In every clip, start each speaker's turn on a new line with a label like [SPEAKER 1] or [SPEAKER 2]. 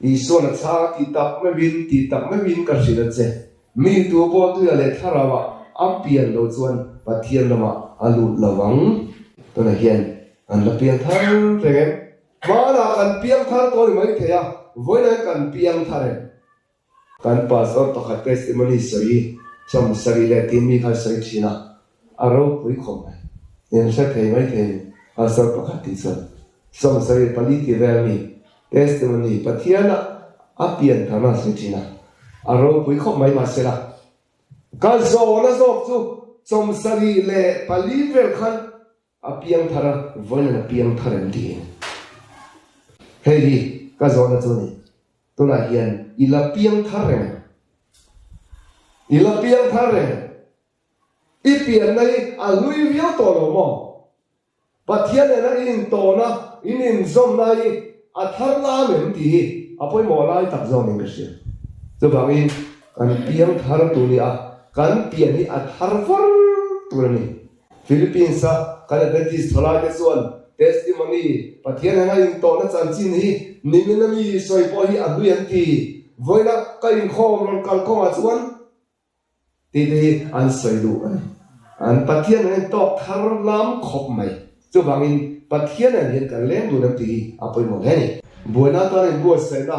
[SPEAKER 1] Iso na cha ti tak me win ka sila che mi tu bo tu le tharawa ampian lo chuan pathian lama alut lawang to na hian an la pian thar reng mana kan piang thar to mai theya voina kan piang thare kan pastor to khat testimony sari som sari le tin mi kha sari china aro pui khom nen sa thei mai thei pastor to khat ti som sari pali ti ve mi testimony pathiana apian thana sari china aro pui khom mai ma sela ka zo na zo chu som sari le pali vel khan apiang thara voina na piang tharen di hei ka zo na chu ni tuna hian ila piang tharen ipian nai a lui viau to lo mo pathian na in to na in zom nai a thar la mem ti apoi mo lai tak zo ning sia zo bangin kan piang thar tu ni a kan pian ni a thar vor tu ni Philippines sa kan Adventist thola ke suan testimony pathian na in to na chan chin hi niminami soi po hi aduyan ti voina ka in khom ron kal khom a chuan ti an soi du an pathian na to thar lam khop mai chu bangin pathian na hian kan lem du nam ti apoi mo he buana ta in bu sai na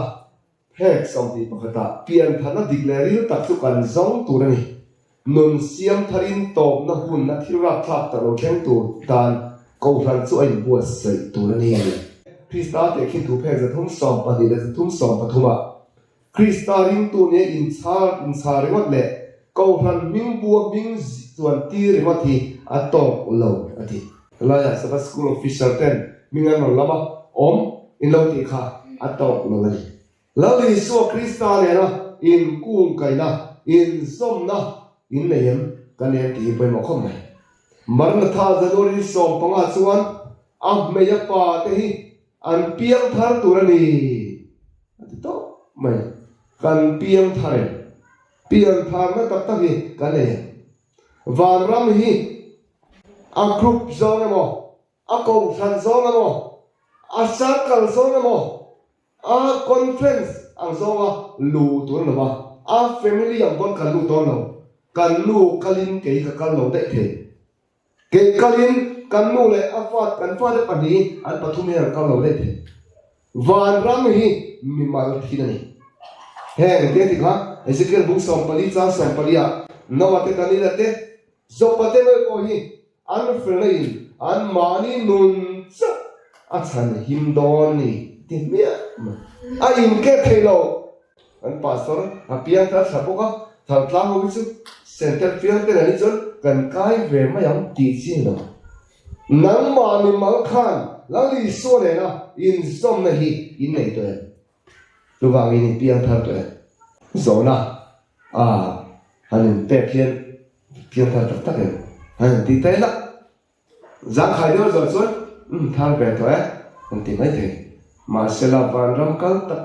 [SPEAKER 1] hek som ti pakhata pian thana declare tak chu kan zong tu ni nun siam tharin top na hun na thira thlak ta ro khem tu dan ko ran chu ai bu sai tu ni Krista te khi tu phe za thum som pa ni le thum som pathuma Krista ring tu ne in char ringot le ko ran ming bu ming chuan ti ringot hi atok lo ati la ya sa school official ten mingan no lama in lo ti kha atok lo ni lo li so Krista ne na in kung kai na in som na in lem kan ne ti pe mo khom mai marna tha za do ri som panga chuan ab me ya pa te hi an piang thar turani to mai kan piang thar na tak tak hi kan le van ram hi a group zone mo a ko san zone mo a circle zone mo a conference ang zonga lu tur na ba a family ang bon kan lu ton lo kan lu kalin ke ka kal lo de the ke kalin kan nu le afat kan fa de pani an pathum her kal lo de the van ram hi mi mal thidani he te ti kha Ezekiel book som pali cha som palia no ate tani la te zo pate me ko hi an frein an mani nun cha a chan him don ni ti me a in ke thelo an pastor a piang ta sapoka thal tla ho bisu center field te ani chon kan kai ve ma yang ti chi no nang ma ni mal khan la li so le na in som na hi in nei to lu wang in piang thar to zona hanin pe piang thar tak tak hanin ti te la giang khai dio rồi chuan thar ve to an ti mai the ma sela van ram kal tak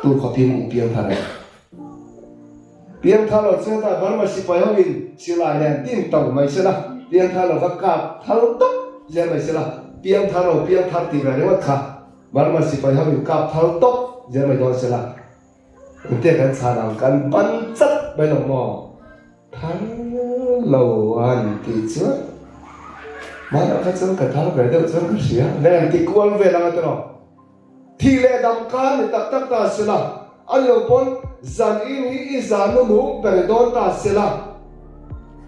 [SPEAKER 1] tu khophim piang thar piang thar lo chen ta bar ma si pai hoin silai len tin tong mai sela piang thar lo ka thal tok je mai sela piang thar ti ve wa kha bar ma si pai hoin ka thal tok je mai don sela te kan sa dang kan ban chat bai lo mo thar lo an ti chu ma da ka chung ka thar ve de chung ka sia len ti kwal ve la ta no thi le dam ka ni tak tak ta sela alo pon zan in hi zan no mu per don ta sela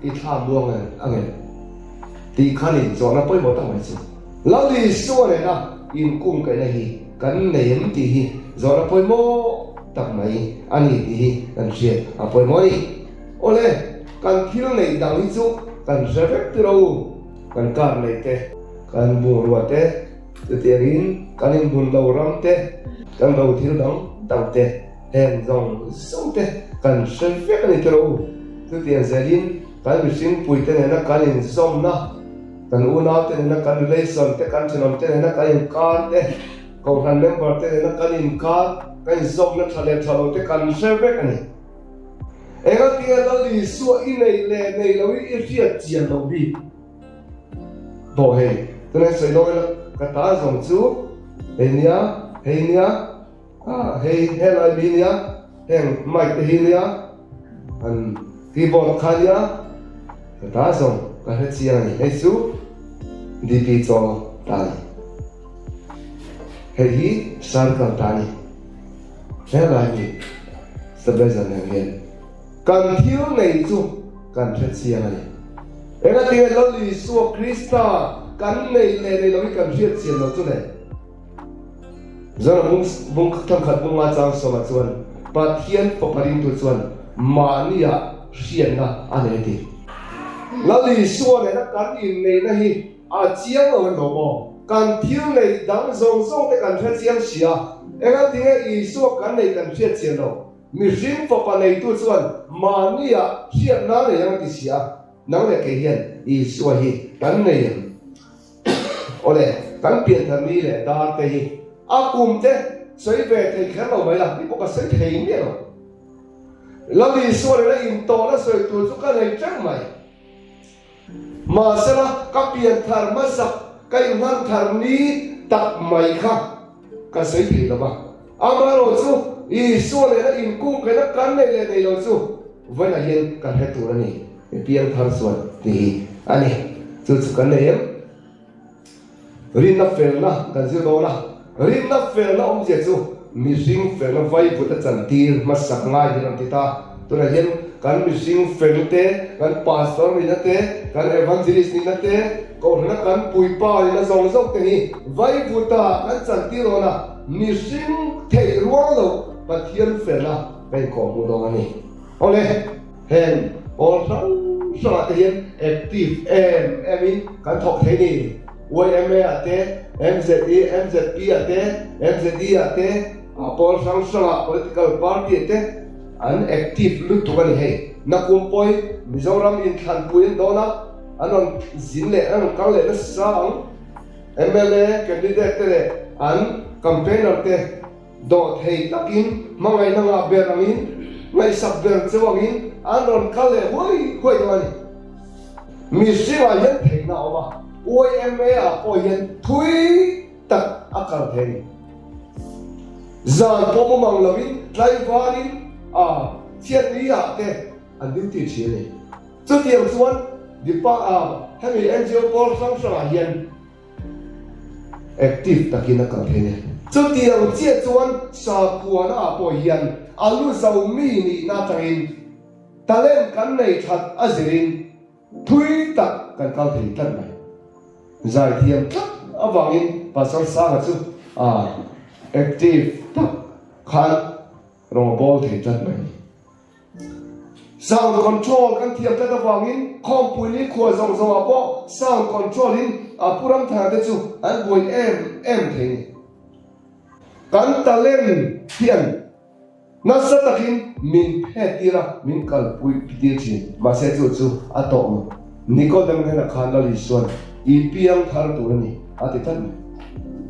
[SPEAKER 1] I tham luang angen ti khani zo na poi mo ta mai chu la li so le na in kum kai na hi kan nem ti hi zo na poi mo tak mai ani ti hi kan sia a poi mo ni ole kan thil nei dang hi chu kan revek ti ro kan kar nei te kan bu ro te te rin kan in bun lo ram te kan lo thil dang tang te hen zong song te kan revek ni ti ro tu ti zalin kan bising pui te na kan in zom na kan una te na kan relation te kan chinom te na kan in kar te ko kan member te na kan in kar kan zom na thale thalo te kan revek ani ega ti la li su I nei lo I ria chian lo bi bo he tene sei lo ka ta zong chu henia hey lại bên nhá hẹn mic thì nhá anh keyboard khai nhá ta xong cái hết chiang này hết chú đi cho ta hey hi san kan ta ni thế lại đi sắp bây giờ này hiện cần thiếu này chú cần hết chiang này em đã tiếng lo lì xua Krista cần này lo cần hết chiang lo chú này giờ bung thằng khát bung ngã trang so mà chuan bà thiên phục parin tu chuan mà nia hiền na anh ấy đi lo lì xua này nó cần in này na hi chiang ở bên đó cần thiếu này đang rong rong để cần hết chiang xia em đã tiếng ý xua cần này cần hết chiang lo mi riêng phục này tu chuan mà nia hiền na này yang đi xia nang này cái hiền ý xua hi cần này ôi cần biến thành mi này đa cái hi cùng thế suy về thì khá là mấy là đi bộ suy thấy biết rồi là vì số này là in to là suy tu chút cái này chắc mày mà sẽ là các biến thar mà sắp cái năng thar ní tập mày khác cái suy thì là bao mà rồi chú ý số này là in cung cái nó cắn này rồi chú vậy là hiện cái hết tu này biến thar số thì anh ấy chú cái này em rin nó phèn na cái gì đó na rin na phèn na ông dễ chú mi sinh phèn na vay bút ta chân tiền mà sắc ngay thì làm ta tôi là hiện kan mi sinh phèn thế kan pastor mi na thế kan evangelist mi na thế còn nó kan pui pa na zong zong thế ni vay bút ta kan chân tiền rồi na mi sinh thể ruộng lo và thiên phèn na cái cổ mù đó này ông này hèn all sao thế hiện active em in kan thọc thế ni YMA ate, MZE, MZP ate, MZD ate, Paul Sangsala political party ate, an active look to gani hey. Nakumpoi, Mizoram in Kanpuin dona, anon zinle, anon kale na sang, MLA candidate te, an campaigner te, dot hey takin, mangay na nga berangin, may sabber tsewangin, anon kale, hoy doni. Misiwa yan hey na oma. Ôi em ấy ôi hiện thui tật akal thế này, giờ có một mảng là vin lại vào đi chuyện lý thế anh đi tìm chuyện này, trước tiên xuân đi pa hay người NGO Paul sang sang hiện active ta kia akal thế này, trước tiên chuyện xuân sa kuan ôi hiện alu sau mi ni na changin ta lên cái này thật azirin thui tật cái câu thế thật này giải thiện ở vòng in và sau sáng chú active tập khăn rồi ball thể chất này sound control kan thiam ta vòng in completely khua zong zong apo sound control in puram thang te chu an boy em thế kan ta lên thiện na sa takin min phetira min kal pui pitir chin ma se chu atom Nicodem na khan la li suan ipiang thar tu ni ati tan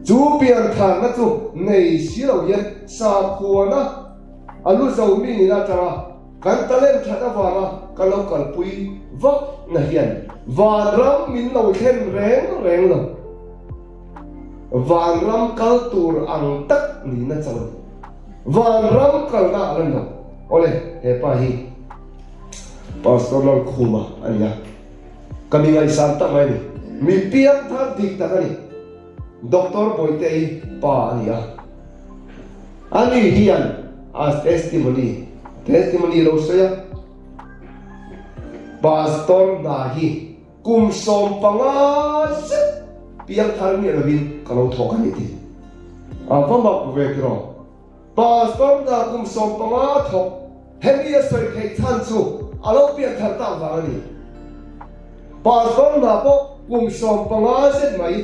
[SPEAKER 1] chu piang thar na chu nei si lo yen sa khuana alu zo mi ni na tara kan talen thata wala kalau kal pui vak na hian van ram min lo then reng lo van ram kal tur ang tak ni na chawn van ram kal na ran lo ole he pa hi pastor lo khuma ania kami ngai santa mai ni mi piang thar dik ta ni doctor boite pa ania ani hian as testimony lo saya pastor nahi kum som pangas piang thar mi ravin kalau thokan iti vamak ve kro pastor na kum som panga thok hemi asoi khai chan chu alo piang thar ta wa ni pastor na po kum som pangas mai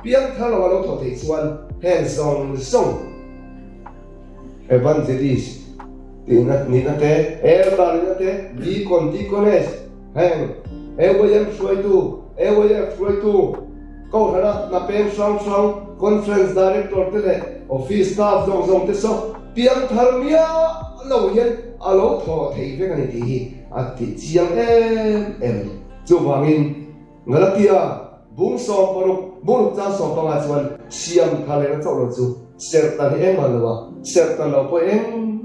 [SPEAKER 1] piang thar lo tho thei chuan hen song evangelist ninate eldarinate dicones hen ewem suaitu ko hana na pen sang conference director te office staff zong te so piang tharmia lo yen alo tho thei ve kan ti ati chiang em chu wangin ngalatia bung som paruk bung cha som panga chuan siam khale na chawlo chu sertan eng malawa sertan lo po eng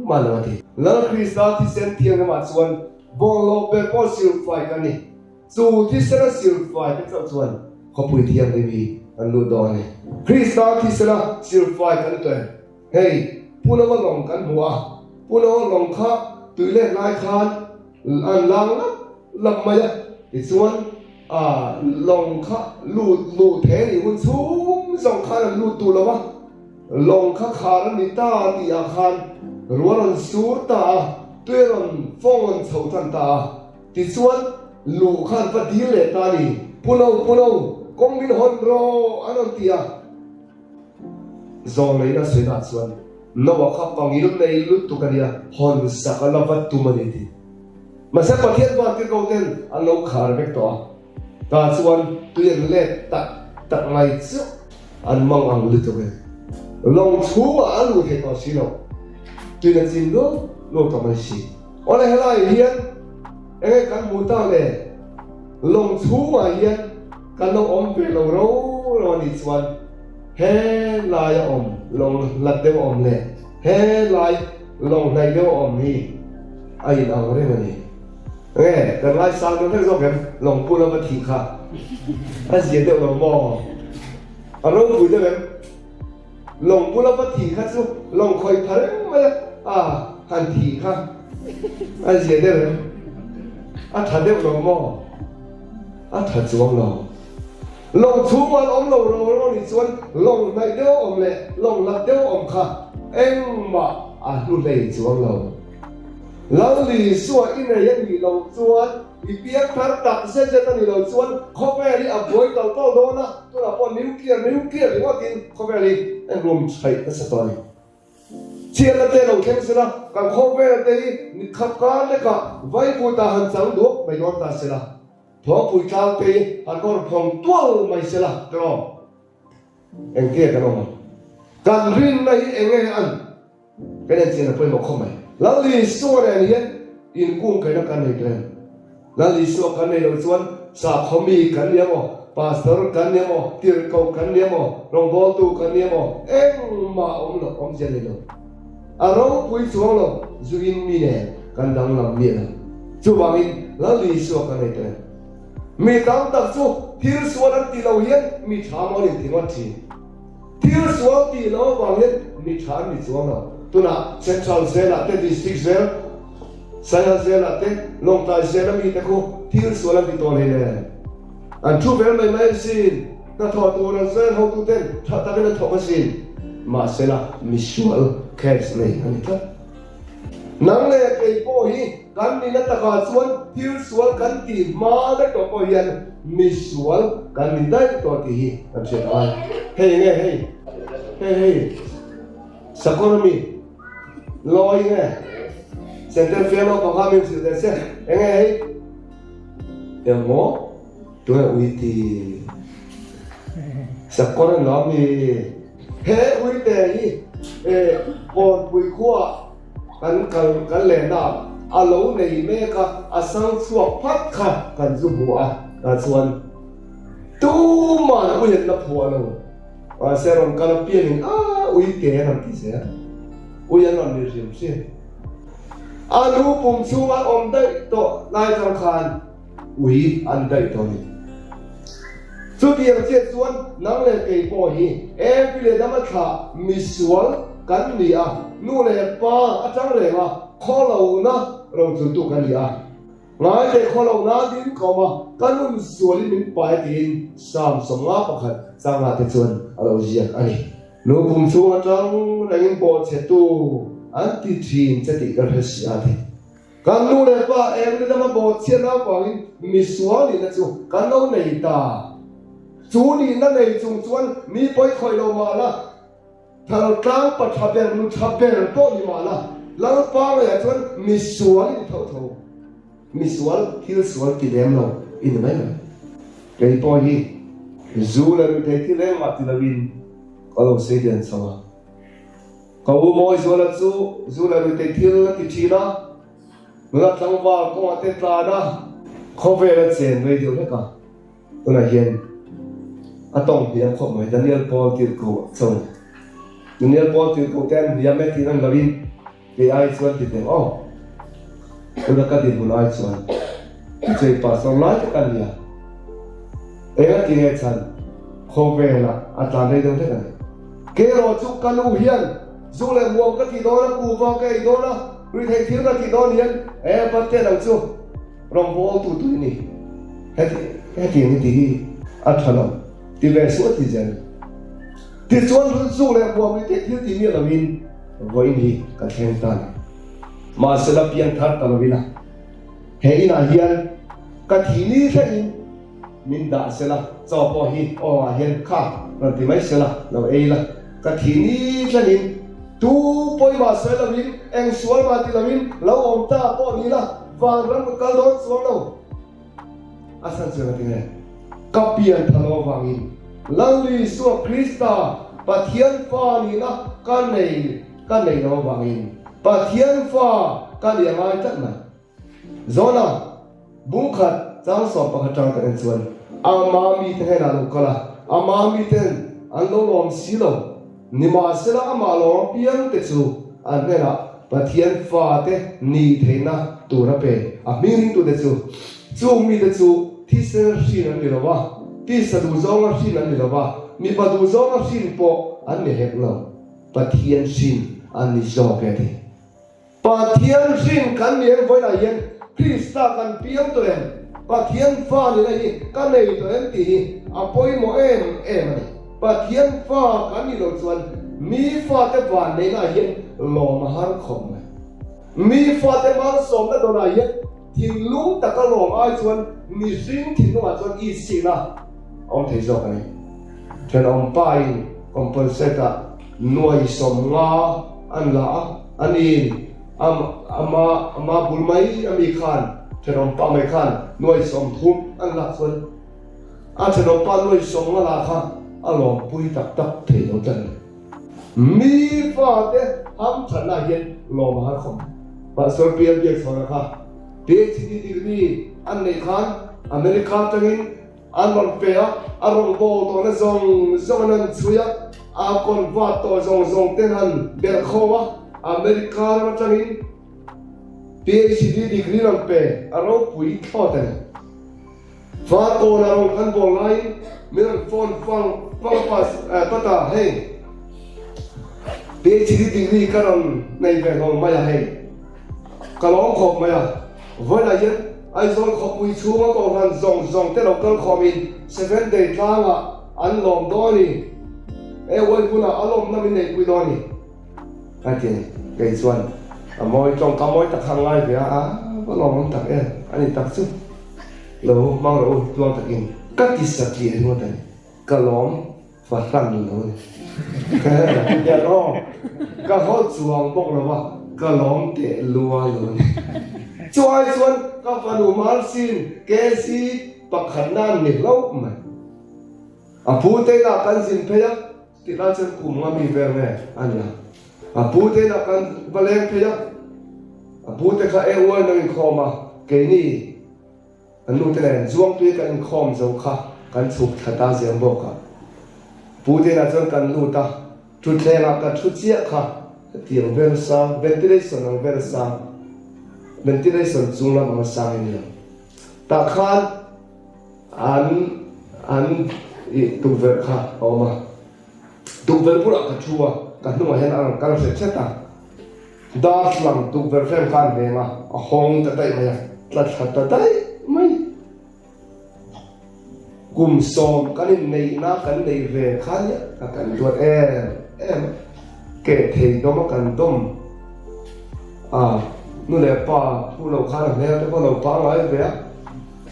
[SPEAKER 1] malawa ti la krista ti sen thiang ma chuan bong lo pe po silfai ka ni chu ti sera silfai ka chau chuan khopui thiang le bi an lu do ni krista ti sera silfai ka ni to hey punawa long kan huwa punawa long kha tuile lai khan an lang lam maya ti chuan lòng khá lù thế thì muốn xuống dòng khá là lù tù lắm á lòng khá khá là người ta thì khan rồi lần xuống ta tuy lần phong lần sầu thần ta thì xuống lù khan phát đi lệ ta đi puno công viên hòn rô anh ông tia dòng lấy nó xuyên hạt xuống nó vào khắp bằng ý lúc này lúc tụ cái gì hòn sạc là vật tụ mà đi thì mà sẽ có thiên văn cái câu tên anh lâu khá là biết to ta chuan tuyên lệ tak ngay trước anh mong ăn lứt rồi lòng chú mà ăn lụt thì có xí đâu tuyên là gì đó lụt tao mới xí ở đây là hiền em cái mù tao này lòng chú mà hiền cái nó ôm về lòng râu rồi đi chuan he lại ôm lòng lật đeo ôm này he lại lòng này đeo ôm đi ai nào đấy mà đi nghe cái lái sang nó thấy rõ ràng lòng buồn là bất thị khả anh diễn được lòng mò anh nói vui đấy em lòng buồn là bất thị khả chứ lòng khơi thấy mà hành thị khả anh diễn được em anh thật được lòng mò anh thật xuống lòng chú mà ôm lòng đi xuống lòng này đeo ôm lệ lòng lật đeo ôm khả em mà lúc này xuống lòng lão lì xua in nàyยังมีเราชวนอีเปียกพัดตักเส้นตันนี่เราชวนข้อแม่นี่อ่ะบวยเต่าโดนนะตัวละปอนนิ้วเกียร์หรือว่ากินข้อแม่นี่ไอ้รวมใช้ก็สตอรี่เชียร์ละเต้เราเข้มสิละกับข้อแม่ละเต้นี่ขับการเลยก็ไว้ปูตาหันสังดุไม่ยอมตาสิละพอปุยกาวเต้อันก็พองตัวไม่สิละตลอดเอ็งเกียร์กันออกมาการรินในเอ็งไงอันเป็นเช่นนั้นไปบอกข้อแม่แล้วลีสัวเนี่ยอินกุ้งกันกันเลยกันแล้วลีสัวกันเนี่ยเราชวนสาขมีกันเนี่ยมั้งพาสเตอร์กันเนี่ยมั้งตีร์เกากันเนี่ยมั้งรองบอลตูกันเนี่ยมั้งเอ็งมาอมเจริญเราเราปุยชวงเราจูอินมีเนี่ยกันดังลำเมียนะจูบามินแล้วลีสัวกันเนี่ยกันมีตั้งแต่จูที่สัวนั้นที่เราเห็นมีชามอนี่ที่วัดที่สัวที่เราวางเห็นมีชามมีชวงเราตัวน่ะเซ็นทรัลเซลล์เต็มดิสทริกเซลล์ไซน์เซลล์เต็มลงใต้เซลล์มีแต่คู่ที่ส่วนละที่ตัวเลยเนี่ยอันชูเฟลไม่สินถ้าถอดตัวนั้นเซลล์เขาตัวเต็มถ้าตาเป็นถอดมาสินมาเซลล์มิชวลแคสเลยอันนี้ครับนั่งเลยไอ้พวกนี้กันนี่นักตะการส่วนที่ส่วนกันตีมาได้ตัวพอยันมิชวลกันนี่ได้ตัวที่นั่นเสียดายเฮ้ยสักคนมีลอยไงเซ็นเตอร์เฟลล์ของเขามีสิ่งเดียวเสียยังไงเดี๋ยวหมอตัวอุยตีสักคนน้องมีเฮ้อุยแต่ยี่บอลปุยขั้วกันเล่นน้ำอาลูในเมฆอาสังสวกพัดค่ะกันจุบัวกันส่วนตู้มันอุยนับหัวเราเซรั่มกันเปลี่ยนอุยเก๋ทำที่เสียอุยนอนดีริมเสียอาลูปุ่มชูว่าอมได้ตัวนายทำคานอุยอันได้ตัวนี้สุดที่ยังเจ็ดส่วนนั่งเล่นเกย์ปอฮีพี่เล่นน้ำมันขามิสวลกันนี่นู่นเลยป้าอาจารย์เลยข้อเรานะเราจะดูกันนี่งานเด็กข้อเรานะดินเข้ามากันนุ่มส่วนนี้ไปดินสามประคัดสามหาส่วนเราเจียอันนี้นูปุ่มชูอาจารย์เรื่องปอดเสตูอันที่ทีนจะติดกันเหสียทีกันนู่นเลยป้าเล่นน้ำมันปอดเสียแล้วป้ามิสวลนี่นะจูกันเราในตาจูนี่นั่นเองจงชวนมีไปคอยเรามาละถ้าเราตั้งปัจจัยมันทับเป็นต้นมาละแล้วป้าเลยชวนมีสวนเท่ามีสวนที่สวนที่เดิมเราอินไหมล่ะไอ้ปอยจูเลยที่เดิมมาที่เราวินก็เราเสียเดินสวะเขาอุโมงค์จูเลยที่ชีนะเมื่อตั้งว่าก็มาเตะตานะเขาเวลาเสียนไปเดียวเลยกันตัวไหนเห็นต้องเพียงขบหมายดันเนียลพอลติดกูส่ง dunia po tu ko ten dia me ti nang lavin ke ai chuan ti te oh ula ka ti bul ai chuan chei pa so lai ka nia ega ti nge chan kho ve la atan dei dong te kan ke ro chu ka lu hian zu le muang ka ti do na ku va ke do na ri thei thil ka ti do hian pa te dang chu rong bo tu tu ni he ti ni ti a thalo ti ve su ti jan ti chuan zu le muang mi te thil ti ni lavin voi ni ka theng tan ma se la pian thar ta lavina he ina hian ka thi ni tha in min da se la cho po hi o a hian kha ran ti mai se la lo ei la ka thi ni tha in tu poi ma se lavin eng sual ma ti lavin lo om ta po ni la wang ram ka don sual lo asan se ti ne ka pian thalo wangin langli su krista pathian fa ni la ka nei lo wangin pathian fa ka li ngai tat na zona bung khat chang so pa khatang ka en chuan ama mi te na lo kala ama mi ten an lo lom si lo ni ma se la ama lo pian te chu an ne na pathian fa te ni theina tu ra pe a mi ring tu te chu mi te chu thi se ri na ni lo wa ti sa du zong a ri na ni lo wa mi pa du zong a ri po an ne hek lo pathian sin an ni zo ke ti pathian sin kan ni voi na yen krista kan piam to en pathian fa ni la hi kan nei to en ti apoi mo em ni pathian fa kan ni lo chuan mi fa te van nei na yen lo ma har khom mi fa te ma som na do na yen tin lung ta ka lo ai chuan ni ring tin no chuan i si na om thei zo kan ni chen om pai compensata nuai som nga an la anin ama bulmai ami khan thenom pa mai khan noi som thum an la chuan a thenom pa noi som nga la kha alom pui tak tak thei lo tan mi fa te ham thana hian lo ma khom pa so pian biak thona kha PhD degree an nei khan America tangin an lon pe a rong bo to na zong nan chuya a kon va to zong ten han bel khowa America ma tangin PhD degree lam pe aro pui thotan va to na rong kan bol lai min phone phang pas pata hey PhD degree karon nei ve hong maya hey kalong khop maya voi la yen ai zon khop pui chu ma ko han zong te lo kal khomin 7 day tanga an lom do ni e woi kuna alom na min nei pui do ni ka ti cái xuân môi trong cá môi tak hàng ngày vậy có lòng tak anh ấy tak chứ lâu mang lâu tuang tak in các cái sắc kia nó đây cả lom và răng nó cái nhà đó cả họ chuang bốc là ba cả lom để lua luôn cho ai xuân các phần đồ mal xin cái gì bạc khăn nan nỉ lâu mà phụ tây là căn xin phải á thì ta chân cùng ngắm về này anh nhá pute na kan baleng pheya pute kha e wa nang khoma ke ni anu te len zuang tu kan khom zo kha kan chuk thata ziam bo kha pute na chon kan lu ta tu tle na ka thu chia kha tiang vel sang ventilation ang vel sang ventilation chung la ma sang ni ta khan an tu vel kha oma tu vel pura ka chua kan nu hen ang kan se cheta das lang tu ver fem kan ve ma a hong ta dai ma tlat ta dai mai kum som kan nei na kan nei ve khan ya kan duat em ke thei do ma kan dom nu le pa thu lo khan le ta ko lo pa ngai ve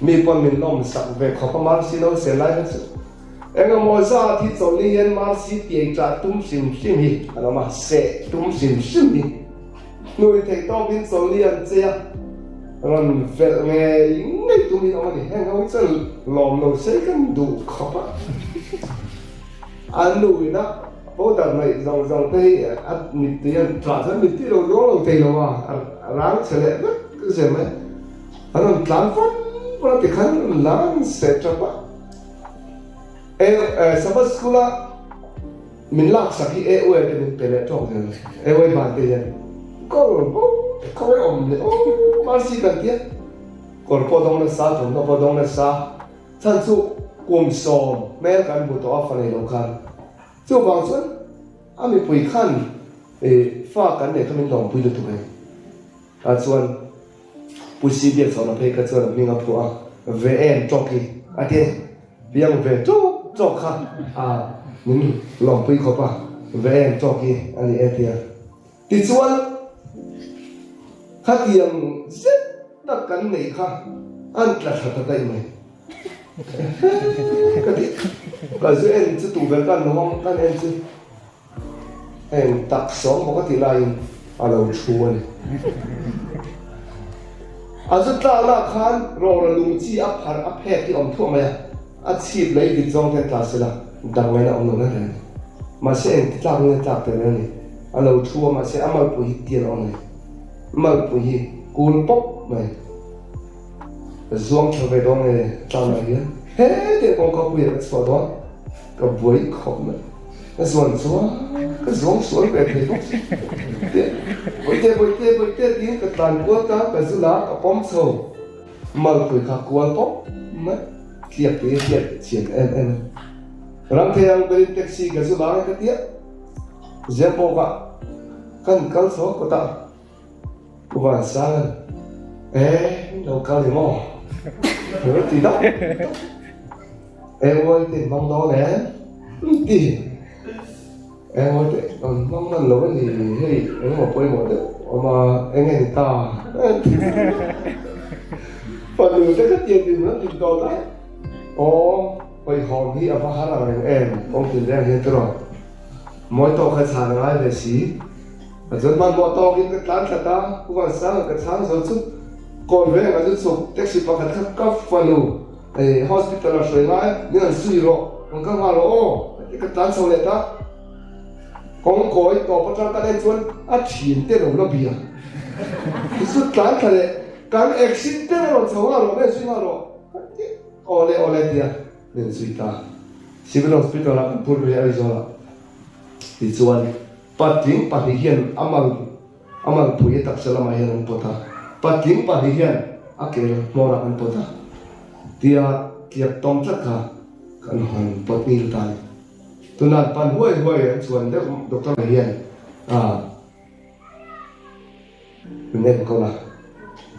[SPEAKER 1] mi pon min lom sak ve kho pa mar si lo se lai em ngồi ra thì chỗ này em mà xí tiền trả tung sim hi, anh mà sẽ tung sim hi, người thấy tao bên chỗ này anh chơi, anh về nghe ngay tụi mình ông này hẹn ông chân lòng nó sẽ cần đủ khóc á, anh nuôi nó, bố đặt mày dòng tây, anh mít tiền trả thân mít tiền đâu đó tây đâu mà, ráng chơi lại mất cái gì mà, anh làm phát, anh thì khăn làm sẽ cho bạn. Sabbat sekolah mình lạc sắc cái eo ấy thì mình bể trong rồi eo ấy bàn tiền có không phải ổn đấy mà gì cần thiết còn phổ thông là sao chúng nó phổ thông là sao thân su cùng sòng mấy cái bộ tổ phần này đâu khăn chú bằng xuân anh mình bùi khăn để pha cái này không mình đồng bùi được tụi này xuân bùi xí biệt sau nó thấy cái xuân mình ngọc phù về em cho kì thế biếng về cho khăn mình lòng bùi khó pa về em cho kì anh ấy thì xuân khác tiền rất là cắn này khăn anh là thật đây mày cái gì em chỉ tụ về cái nó không cái em chỉ em tập sống một cái gì là lâu chua này rất là khăn rồi là lùng chi áp hết cái ông thua mày chip lấy cái trong cái class là đằng này là ông nó này mà sẽ em tập thế này lâu chua mà sẽ amal bùi tiền ông này amal bùi cùn bốc mày zoom trở về đó này tao nói hiền hết thì con có quyền vào đó có với không nữa cái zoom xuống về thì với thế tiếng cái tàn của ta cái dư lá cái bom sầu mở cửa khắc quan bốc mất thiệt chuyện em làm theo bên taxi cái dư lá cái tiếc dễ bỏ cả cần số của ta của bạn sao đâu cao thì mò nữa thì đó em ơi tiền mong đó nè tiền em ơi còn mong lần lỗi thì hey em một quay một được mà em nghe người ta phần người cái tiền thì nó tiền to lắm quay hòm thì ở phát là em ông tiền đen hiện rồi mỗi tổ khai sản lại về xí dân man bỏ to cái tán thật ta cũng còn sáng cái sáng rồi chút còn về là rất sụp taxi bắt khách cấp phần lù hospital là sợi ngay nhưng là suy rồi còn các bạn cái tán sau này ta con coi tổ bắt ra cái chuyện chuyện tên nó bịa cái số tán thật đấy cái exit tên nó xấu rồi nên suy rồi ole dia nên suy ta civil hospital là Port Arizona thì chuyện pating pahihian amal puye tak selama hian pota pating pahihian akel mora an pota tia kiap tom chaka kan hon potni tan tunan pan huai chuan de doctor hian nên ko la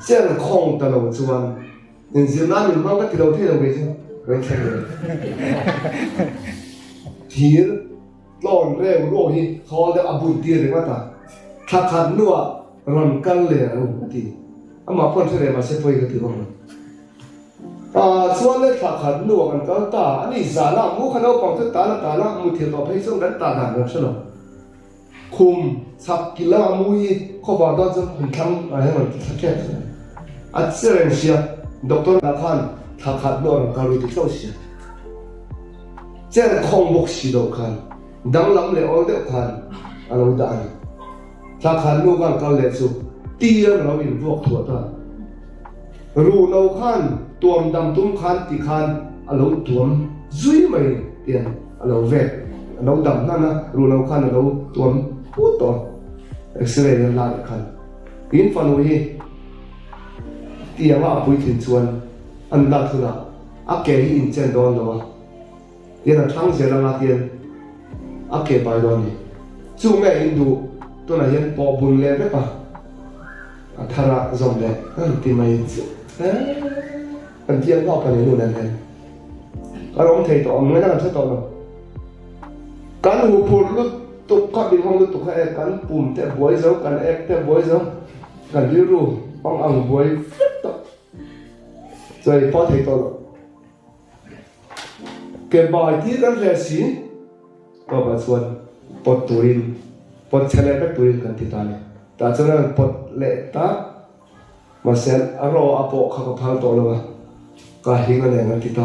[SPEAKER 1] chen khong ta lo chuan in zina min mang ka tilo the lo ge chu ren chen thir lon reu ro hi khol de abun ti re ma ta kha khan nuwa ron kal le ru ti ama pon se ma se poi ka ti bang chuan le kha khan nuwa kan kal ta ani zala mu khano pang ta na mu thil to phei song dan ta dan ro chalo khum sap kila mui kho ba da jan khum thang a he man ta khe a chen sia doctor na khan kha khan nuwa ron kal ri ti so sia chen khong bok si do khan dang lam le ol de khan alo da an ta khan nu gan kal le chu tia no in vok thua ta ru no khan tuam dam tum khan ti khan alo tuam zui mai tiền alo ve alo dam na ru no khan alo tuam puto x-ray la khan in fanu hi tia ma pui thin chuan an la thuna a ke hi in chen don lo tiền là thang se la tiền ake bai do ni chu me hindu to na yen po bun le be pa athara zom le ti mai an tiang ko pa ni nu nan hen ka rom thei to ngai na se to no kan hu phur lu tu ka bi hong lu tu kha kan pum te boy zo kan ek te boy zo kan li ru ong ang boy to rồi po thei to cái bài thi kan le si có bà xuân pot turin pot chele bek turin kan titani ta chana pot le ta ma sen aro apo kha ka phal to lo ka hinga le ngan tita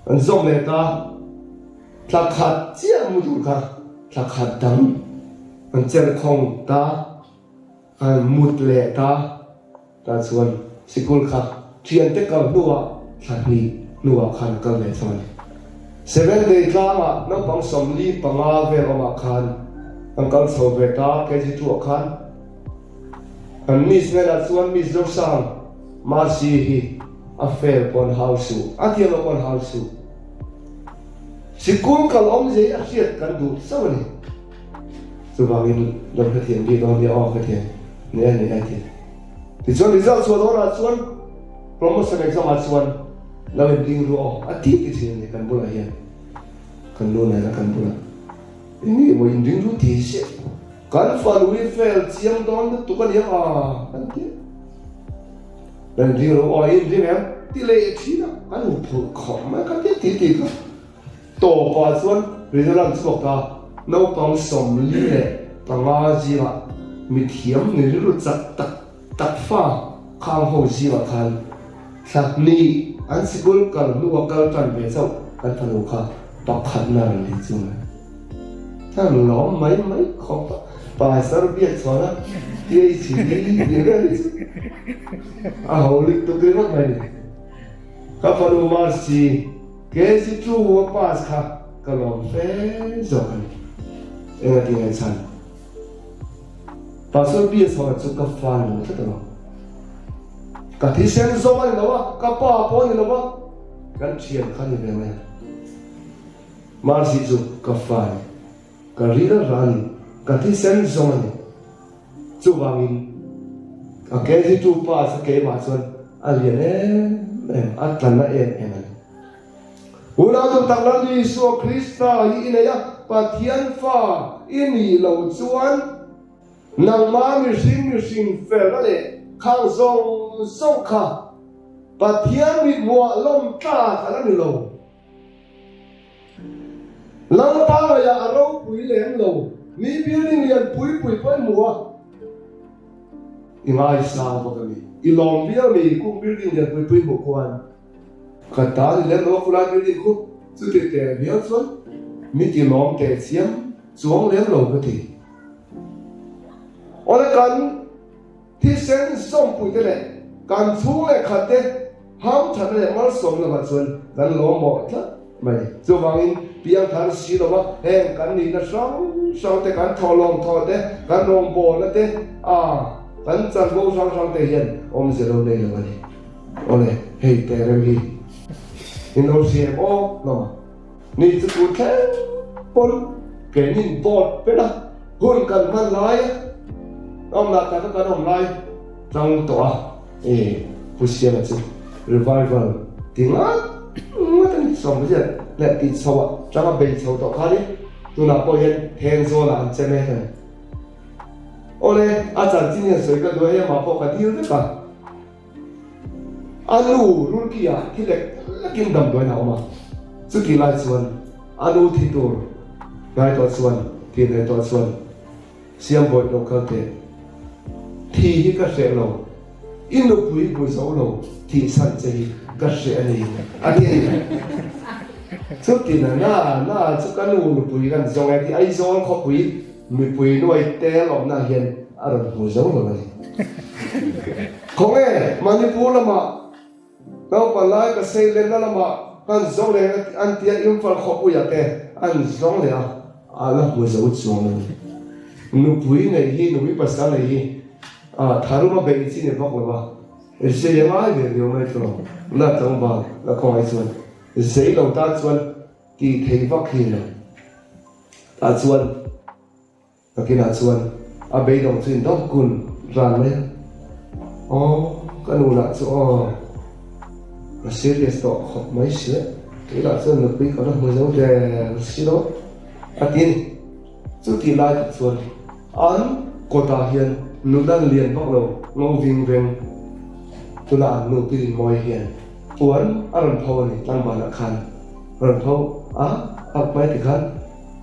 [SPEAKER 1] an zom le ta thla khat chia mu du kha thla khat dam an chen khong ta an mut le ta xuân sikul kha thian te ka nuwa thla ni nuwa khan ka le chon 7 day tlama no pang somli panga ve ma khan angkal soveta KG2 khan an mis nela chuan mis zo sang ma si hi a fair pon house atiam pon house sikul kalom je a hiat kan du sawani subangin lam khathian bi don ya o khathian ne ai thi ti chuan result chuan ora chuan promotion exam a chuan lawen ding ru o ati ti thin ne kan bula hian kan lo na kan bula ini mo in ding ru ti se kan fan we fail chiang don tu kan ya kan ti dan ding ru o in ding em ti le thi na kan lu phu khom ma kan ti ka to pa chuan result chu ka no pang som li le panga ji wa mi thiam ni ru chak tak fa khang ho ji wa khan sak ni an sikul kal nu wa kal tan ve chau kan thanu kha pakhat na ri chung thang lo mai khop pa sar biat chona ye chi ni re a holi to ke ro mai ka panu mar si ke si chu wa pas kha kalom fe zo kan enga ti ngai chan pa sar biat chona chu ka fa no ta no ka thi sen zo mai lo wa ka pa po ni lo wa kan chian khan ni ve mai mar si chu ka fa ka ri ra ran ka thi sen zo mai chu wangin a ke ji tu pa sa ke ma chuan a lian em atlan na em una tu tang lan ni so krista hi ina ya pathian fa ini lo chuan nang ma mi sing fel le khang song kha pathian mi wa lom ta khala ni lo lang pa ya aro pui lem lo ni building lian pui pa muwa ingai sa ba ka mi ilom bia mi ku building lian pui mo kwan ka ta le lo kula building ku chu te bia chuan mi ti lom te chiam chuang lem lo ka ti ora kan thi sen som pui te le kan thu le khate ham than le mal som la ba chuan kan lo mo tla mai chu wangin piang thar si lo ba heng kan ni na sang te kan tholom tho te kan rom bo na te kan chan bo sang te hian om zero le lo ni ole hei te re hi in lo si o no ni chu ku the pon ke nin bot pe na hun kan man lai ông là cái ông lai trong tòa pusia là chứ revival tiếng á mất anh sống cái gì lại tịt sâu ạ trong cái bể sâu tọa khác đi tôi nào coi hiện thèn zo là anh xem này thôi ôi chẳng chỉ nhận sợi cái đuôi mà bỏ cái tiêu tất cả anh luôn kia thì lại kinh đầm đuôi nào mà chứ kỳ lại xuân anh thì tôi ngay tuần xuân thì ngày tuần xuân xem bội đâu cơ thể thì cái sẽ lâu in lúc buổi sáng lâu thì sáng chơi cái sẽ này anh ấy trước thì na trước cái lúc buổi gần giống cái ai giống khó buổi buổi nuôi té lỏng na hiện ở buổi sáng rồi không nghe mà như bố là mà đâu phải lại cái xe lên là mà anh giống này anh tia im phải khó buổi té anh giống này là buổi sáng xuống rồi nụ buổi này hi nụ buổi bắt sáng này hi tharuma be chi ne bok ba se ya mai be yo mai tro la tong ba la ko ai chuan sei lo ta chuan ki thei vak hi na ta chuan ta ki na chuan a be dong chin dong kun ran le ka nu la chu a serious to khop mai se ti la chuan nu pi ka ra mo zo de si lo a tin chu ti la chuan an ko ta hian nu dan liền bóc lo ngô vinh veng tu la nu pi moi hiền uan aron phau ni tang ba na khan aron phau ak mai ti khan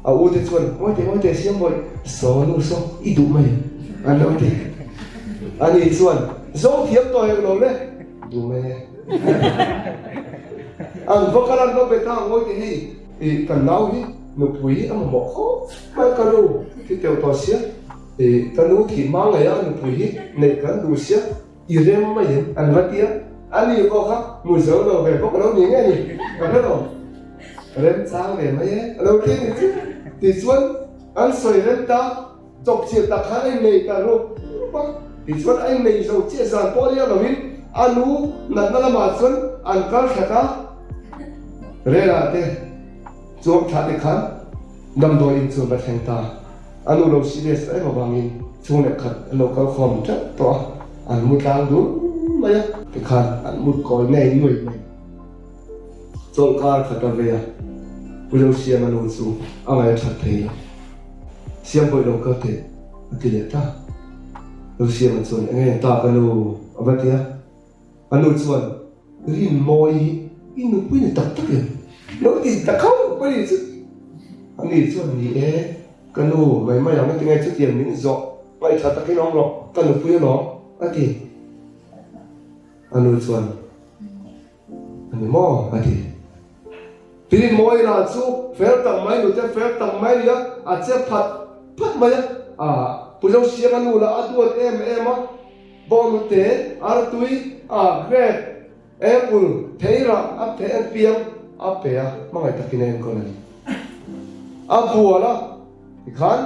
[SPEAKER 1] u te chuan moi te siam moi so nu so I du mai an lo ti ani chuan zo thiam to lo le du mai an vokalan no beta moi ti hi kan nau hi nu pui am mo kho mai ka lu ti teo to sia cái nụ thì mang ngày ăn được quý này cái đủ xếp irem mà hiện anh vẫn tiếc anh đi có khác mùi dấu đầu về có cái nấu nhỉ nghe nhỉ cảm thấy không ren sang về mấy lâu thế thì xuân anh soi ren ta chọc chia ta khá anh này ta rồi thì xuân anh này rồi chia sàn to đi là vin anu nãy là mà xuân anh cả khát re là thế chuột thà đi khăn đâm đôi in chuột bát hàng ta anu lâu serious ấy mà bangin chuột này khát lâu cao khom chắc to anh muốn làm đúng mấy thì khăn anh muốn coi này người này trong car khát về bây giờ xem anh uống xuống anh ấy chặt thấy xem bây giờ có thể thì để ta lúc xem anh xuống anh ấy ta cái lô ở bên kia anh uống xuống rin môi in nó bây giờ tắt tắt liền nó thì tắt không bây giờ anh đi xuống gì ấy cái lô mấy mấy ông cái ngày trước tiền mình dọn vậy chặt cái nón rồi cái lô bây giờ nó thì anh uống xuống anh đi mò thì thì mỗi là chú phép tầm mấy rồi chứ phép tầm mấy nữa sẽ phát mấy bây giờ xem anh là đuổi em á bọn nó thế tui great em thấy là thấy anh piang bé mà người ta kinh em con này bùa là thì khán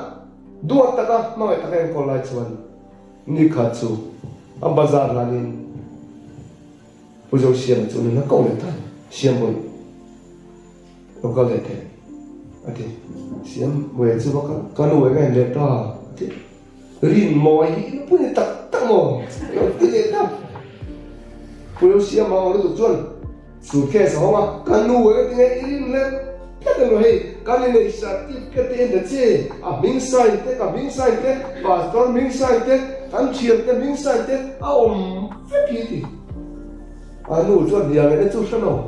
[SPEAKER 1] đuổi tất cả mà người ta em con lại chuan ni khát chú bazar là nên bây giờ xem chú nó câu này thôi xem rồi nó có lẽ thế, thì xem về chú bác con nuôi cái này to, thì rin mồi nó cũng như tắc mồi, nó cứ như thế, bây giờ xem mà nó được chuẩn, sủi khe sao mà con nuôi cái này rin lên, cái này rồi, cái này sẽ tiếp cái tên là gì, miếng xay thế, và con miếng xay thế, ăn chiên cái miếng xay thế, phép gì thì, nuôi chuẩn thì anh ấy chú sao nào.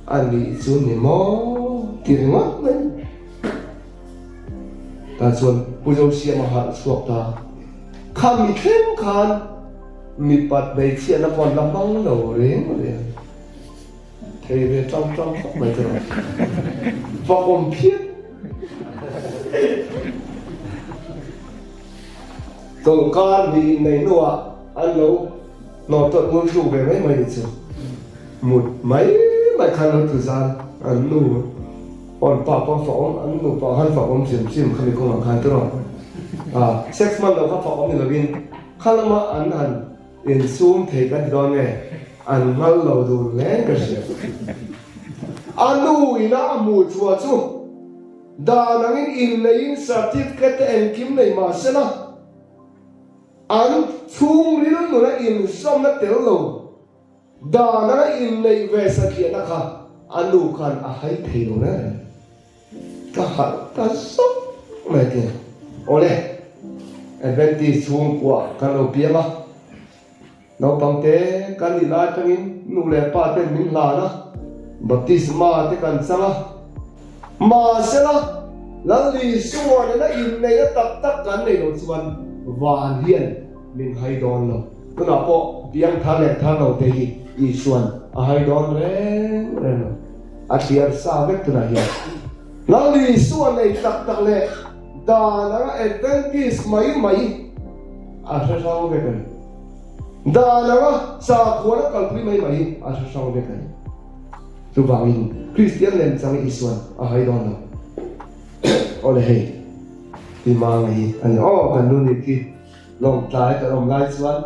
[SPEAKER 1] Anh đi xuống thì mò tiền mất đấy ta xuống bây giờ xem mà hạn suộc ta khăm mi thêm khan mi bát bể chuyện nó còn làm băng đầu đấy thầy về trong khóc mấy rồi và còn biết còn con vì này nữa anh lâu nó tận muốn chủ về mấy mấy chứ một mấy mày khai nó thời gian anh nu còn con phỏng anh nu bảo hắn phỏng chìm không bị công làm khai tới rồi sex man đâu phát phỏng thì là viên khai mà anh in zoom thấy cái đó nghe anh ngal lâu đồ lên cái gì anh nu ina mua chua chu đa năng in lấy certificate em kim này mà xem nào anh chung riêng nó là in xong nó tiểu lâu đa năng in này về sự kiện đó cả anh đủ khăn hay thấy rồi đấy ta sốc mấy tiền ole advantage chung của cái đầu bia mà nó bằng thế cái gì lại cho mình nụ lệ pa tên mình là đó baptisma thế cần sao mà sẽ là lý số này nó in này nó tập cái này nó xuân và hiền mình hay đón nó nó nào có tiếng thằng nào thế gì Isuan, ahai don reno, asyar sabek tu nahiya. Lalu isuan ay tak le, dah naga advantage mai, asal sama bekan. Dah naga sa kuana kalpui mai, asal sama bekan. Tu bangin, Christian lem sang isuan, ahai don no. Oleh hey, timang hi, ano kan dun iki, long tay kalom lai suan.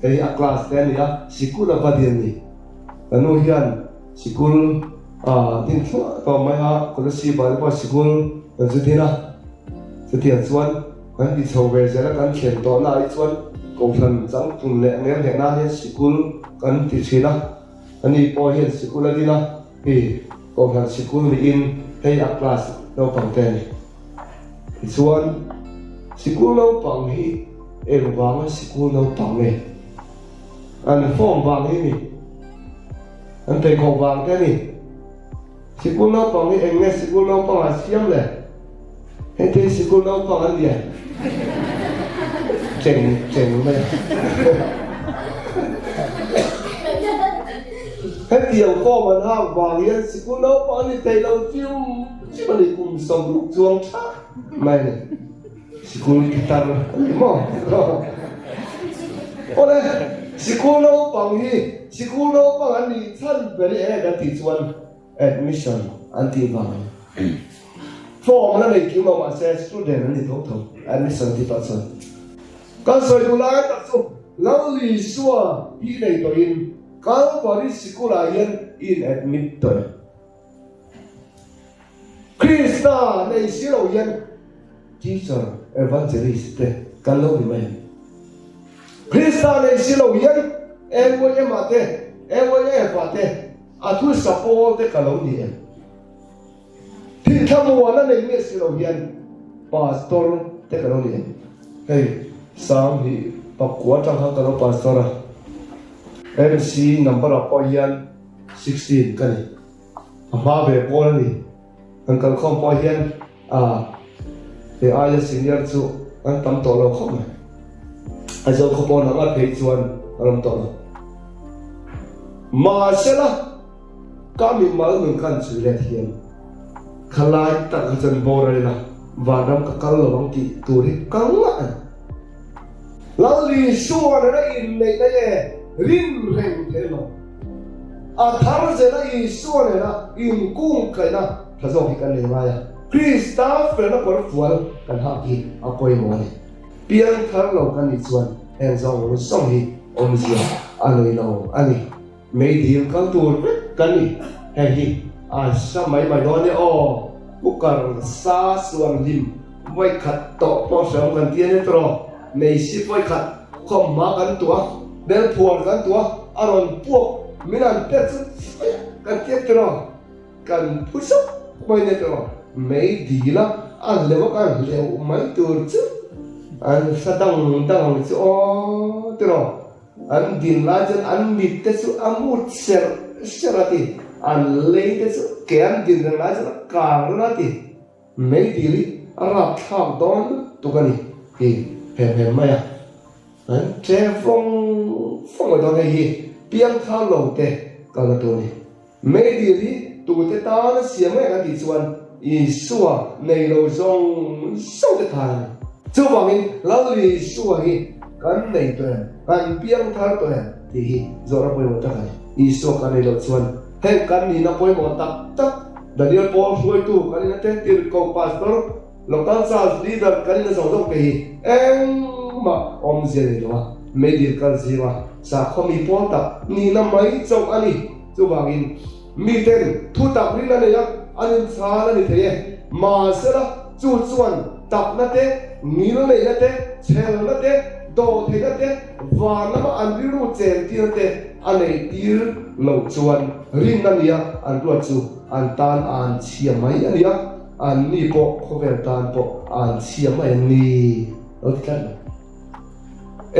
[SPEAKER 1] Cái class ten ya school là vad ni anu hian school tin to mai ha ko si ba ba school zu thina zu thian chuan kan di chho ve zela kan thian to na chuan ko than chang tum le nge le na hian school kan ti china ani po hian school adina ko than school ni in cái class no pang ten chuan school no pang hi wang school no pang me anh phong vàng thế này anh thấy khẩu vàng thế này sĩ quân nó bằng cái anh nghe sĩ quân nó bằng là xiêm này anh thấy sĩ quân nó bằng anh gì chỉnh này hết điều kho mà ha vàng hiện sĩ quân nó bằng thì thấy lâu chiêu chứ mà để cùng sống lúc chuông chắc mày này sĩ quân guitar đúng không ô đây school no pang hi school no pang ani chan beri e da ti chuan admission anti vang form na nei kiu ma se student ani tho tho admission ti ta son kan soi du la ta so lao li suwa pi nei to in Calvary Sikula in admit to Krista nei silo yan teacher evangelist kan lo di mai Krista nei silo yan ewo ye mate ewo ye pate atu support te kalau ni thi thamu na nei ni silo yan pastor te kalau ni hey sam hi pakwa tang ha kalau pastor MC number of poyan 16 kan ni ama be pol ni ang kalkhom poyan the ai senior chu ang tam to lo khom ai zo khopon ang pe chuan ram to lo ma sela kami mal nun kan chu le thian khalai tak jan borai la vadam ka kal lo bang ti turi kanga lali suwa na in nei na ye rin reng thelo a thar je na I suwa na in kung kai na thazo hi kan le ma ya Krista fe na por fual kan ha ki apoi mo ni pian thar lo kan ni chuan en zo lo song hi om zia anoi lo ani mei dil kan tur kan ni he hi a sa mai mai do ne o ukar sa suang lim vai khat to po som kan tien ne tro nei si vai khat khom ma kan tua del phuang kan tua aron puak minan pet kan tiet tro kan puso mai ne tro mei dila an lewa kan leu mai tur chu an sadang dang chu o tro an din la jan an mit te chu amut serati an lei te chu ke an din la jan ka rati mei dili arap thang don tu kani hi he maya an che phong ở đó này piang thang lâu te cái là tôi này mấy điều gì tụi ta nó xem mấy cái gì xuân Isua này lâu trong sau cái thằng chú bảo mình lão lì Isua hi cái này tôi cái piang thang tôi thì rồi nó bôi một cái Isua cái này lâu xuân thêm cái này nó bôi một tập Daniel Paul xuôi tu cái này tên tiền cầu pastor lòng tan sa leader cái này nó sống trong cái em mà ông gì này đó medical gì mà sa khôngมีป้อนตับนี่น้ำไม่จงอันนี้จูบากินมีเต็นทุตับนี่นั่นเลยอันนี้สานั่นนี่เทียมาเสร็จจูจวนตับนั่นเต้มีนั่นเลยนั่นเต้เชลนั่นเต้โดเทนั่นเต้วานน้ำอันที่รู้เจนที่นั่นเต้อันไหนที่เราจวนริมนั่นเนี่ยอันตัวจูอันตานอันเชียไม่อันนี้อันนี้ปกเขาเรียกตานปกอันเชียไม่นี่เราที่กัน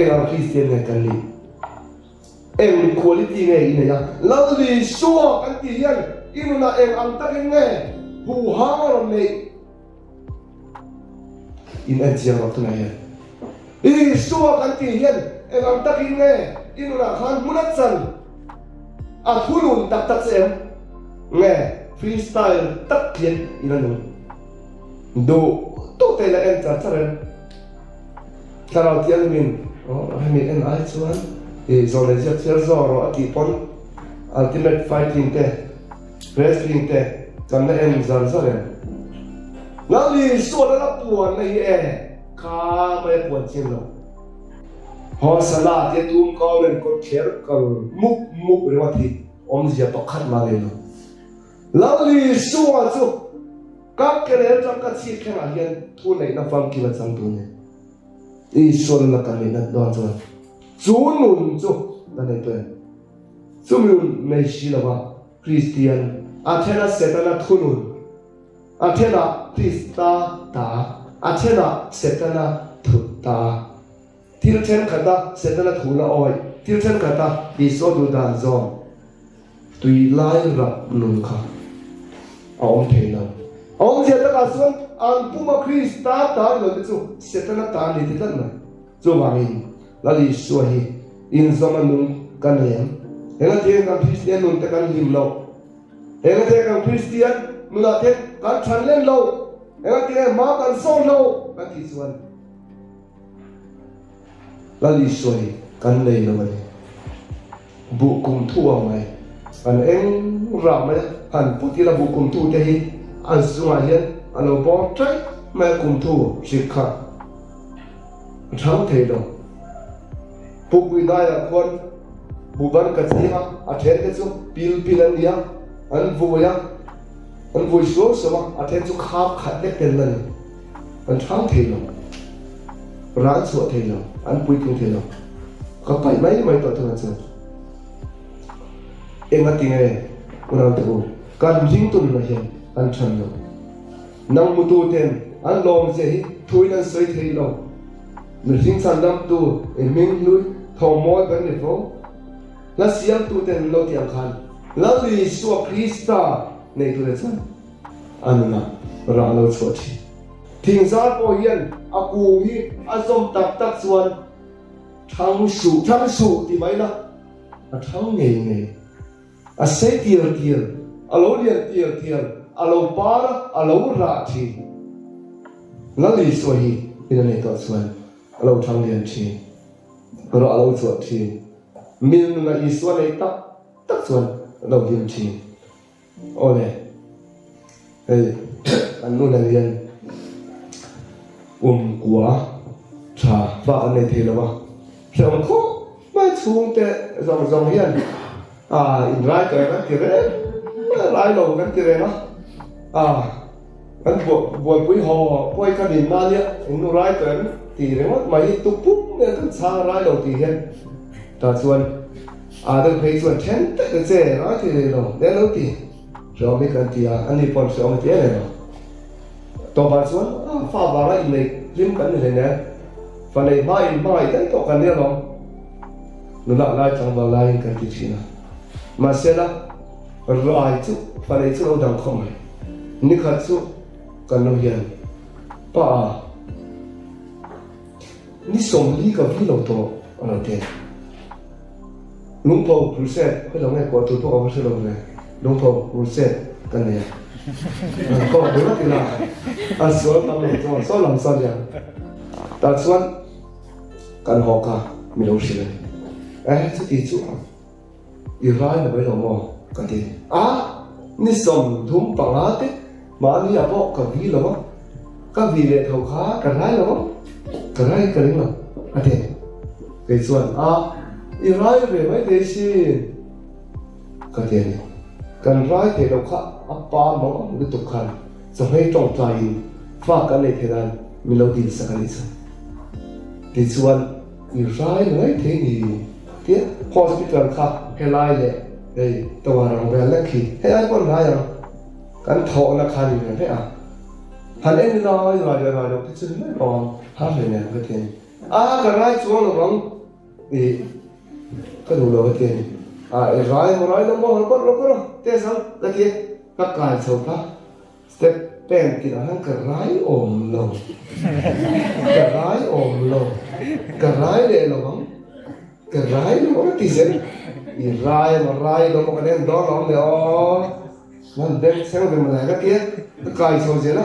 [SPEAKER 1] เราคริสเตียนไงกันนี่qualityไงนี่นะเราลีชัวกันที่ยันอินุน่าอันตักไงหูหางเราเนี่ยอินเจียงเราตัวไหนยันลีชัวกันที่ยันอันตักไงอินุน่าขันมุนัดสันทุลุนตักเสียงไงฟรีสไตล์ตักเขียนอินันดูตัวเตละจัดเลยถ้าเราเที่ยวมินให้มีไอชวนzone je cher zoro ati pon ultimate fighting te wrestling te kan na zan sare lali so la puan nei kha mai puan chin lo ho sala te tum ko len ko kher kal muk rewati om zia pakhat ma le lo lali so chu ka kere chak ka chi khen a hian thu nei na fam ki la chang tu ne so la kan ne na don zo chú nôn chú là này tôi chú mình này xí là ba Christian Athena Setana thu nôn Athena Krista ta Athena Setana thu ta tiêu chen khata Setana thu là oi tiêu chen khata Iso du dan zon tùy lai rap nôn kha ông thầy nào ông giờ ta cả xuân anh puma Krista ta rồi chú Setana ta này thì tất này chú vàng lali suahi in zaman nun kan hem henga te kan Christian nun te kan him lo henga te kan Christian nula te kan chanlen lo henga te ma kan song lo kan ti suan lali suahi kan nei lo mai bu kum thua mai anh em làm ấy anh phụ thì là vụ cùng thu thì anh dùng ai hiện anh ở bỏ trái mà cùng thu chỉ khác chẳng thể đâu phụ quý đại là con vụ văn cái gì mà anh thấy cái số pil anh đi anh vui số mà anh thấy số khắp khát đẹp lên anh chẳng thể đâu ráng sửa thể đâu anh vui không thể đâu có phải mấy tội thôi anh em ngerti nggak? Orang tahu. Kan jing tu nak yang ancam lo. Nang mutu ten, an long je, thui nan soi thei lo. Jing sandam tu, eming lui, thau moi kan ni fo. La siam tu ten lo tiang khan. La li suak Krista nei tu le san. Anna, ra lo chuati. Thing sa po hian, aku hi azom tak suan. Thang su ti mai la. A thang ngei. A say tiel, a lo lian tiel, a lo para, a lo ra chi. La li so hi, ina nei to suan, a lo thang lian chi. Ro a lo chuat chi. Min na i suan nei tak suan, a lo lian chi. Ole. Hey, an nu na lian. Kwa cha ba an nei the lo ba. Sao ko mai chung te zong hian. In rai tới cái kia đấy, rai đầu cái kia đấy nó, cái buổi quý họ quay cái điểm na nhá, in rai tới thì đấy mất mấy tụ phúc nên cái xa rai đầu thì hiện, ta xuân, được thấy xuân chén cái xe nói thì rồi, để lâu thì, rồi mấy cái thì anh đi còn sống thế này rồi, tàu bán xuân, pha vào lại này, lim cái này nè, phần này mai đấy tàu cái này rồi, nó lại chẳng vào lại cái gì nữa. Mà sẽ là rồi chú phải lấy chú ông không này, ní khát chú cần nói hiền, bà ní sống lý cái gì lâu to anh nói thế, lung phong crusade cái đó nghe qua tôi ông sẽ lâu này, lung phong crusade cái này, có đúng không là, anh xuân làm gì cho xuân làm sao vậy, ta xuân cần học cả mình đâu xí này, chú tí chú Israel là bây giờ mà cái gì ni som thum pangate mà ni abo cái gì lo cái gì để thầu khá cái này lo cái này cái gì lo thế cái xuân Israel về mấy thế gì cái gì cái này thì đâu khá apa mà cái tục khăn xong hay trong trái pha cái này thì là mình lâu đi sang cái gì cái xuân Israel mấy thế gì thế hospital khác hay lại lệ đây tàu hàng về lại khi hay ai còn lại à cái thọ là khai gì thế hắn em nói rồi cái chuyện này còn hát rồi nè cái tiền cái này xuống rồi không thì cái đồ đó cái tiền rồi một nói nó có thế sao cái kia các cái sầu khác step pen thì là hắn cái rái ôm lồng cái rái để lồng không cái rái nó có tí gì rái nó có cái đen đó nó để nó đen xem về mà cái kia cái sầu gì đó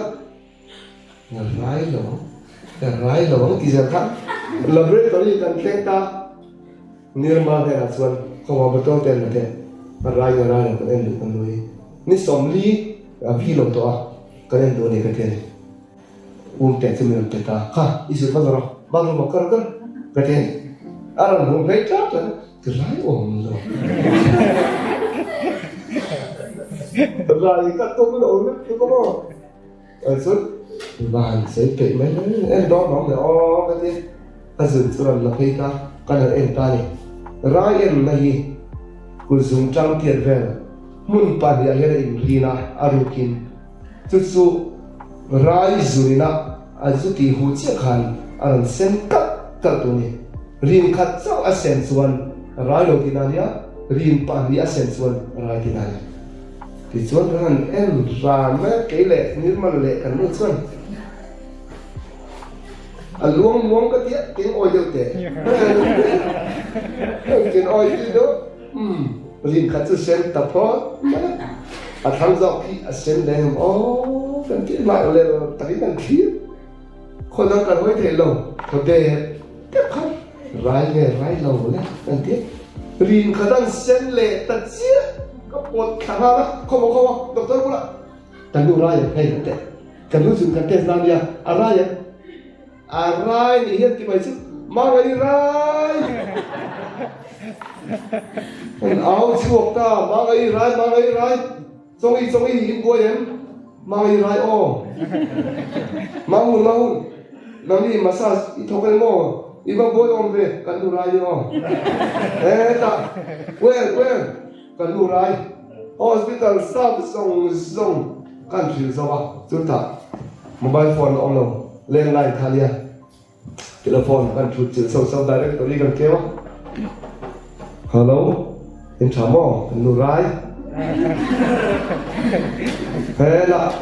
[SPEAKER 1] cái rái nó tí gì khác là biết cái gì cần khen ta niềm mơ thế là xuân không có bất tốt tên là thế mà rái là cái đen được con nuôi ní sống lý vi lộc to cái đen đồ này cái thế tiền xem mình tiền ta ít sự phát rồi bao nhiêu mà cái thế orang hùng vây chát rồi cái lái ổn rồi rồi các tôi mới ổn đấy có ở suốt vàng giấy tệ mấy em đó nó để cái gì ta dừng cho là phải cái là em ta này ra em này cứ dùng trang tiền về muốn bán nhà hay là in rina arukin chút số ra rồi na azu ti hu chiếc khăn anh xem cắt tụi này rin khát sao asen suan rai lo tinania rin pa hi asen suan rai tinania thì suan ran em ra mấy cái lệ như mà lệ cần nước suan luông cái tiết tiếng oi đều tệ tiếng oi gì đó rin khát sự sen tập ho tham gia khi asen đen cần tiết lại lên tại cần thiếtคนนั้นกันไว้เทลงเขาเดะเก็บขันไรlâu đấy cần thiết rin khả năng sen lệ tật xía ปวดขานะเข้ามาดอกเตอร์กูละกันดูไรให้กันแต่กันรู้สึกกันเทสนาเนี่ยอะไรนี่เห็นที่ไปสุดมาไงไรเอาช่วงตามาไงไรทรงอีหินกวยเห็นมาไงไรโอ้มาหุ่นนั่นนี่มาซาอีทอกกันโม่อีบางคนอมเวกันดูไรอ๋อตาเว้ยกันดูไรhospital staff song kan thil zawa chuta mobile phone on lo landline khalia telephone kan thu chil so directory kan kewa hello in chamo nu rai hela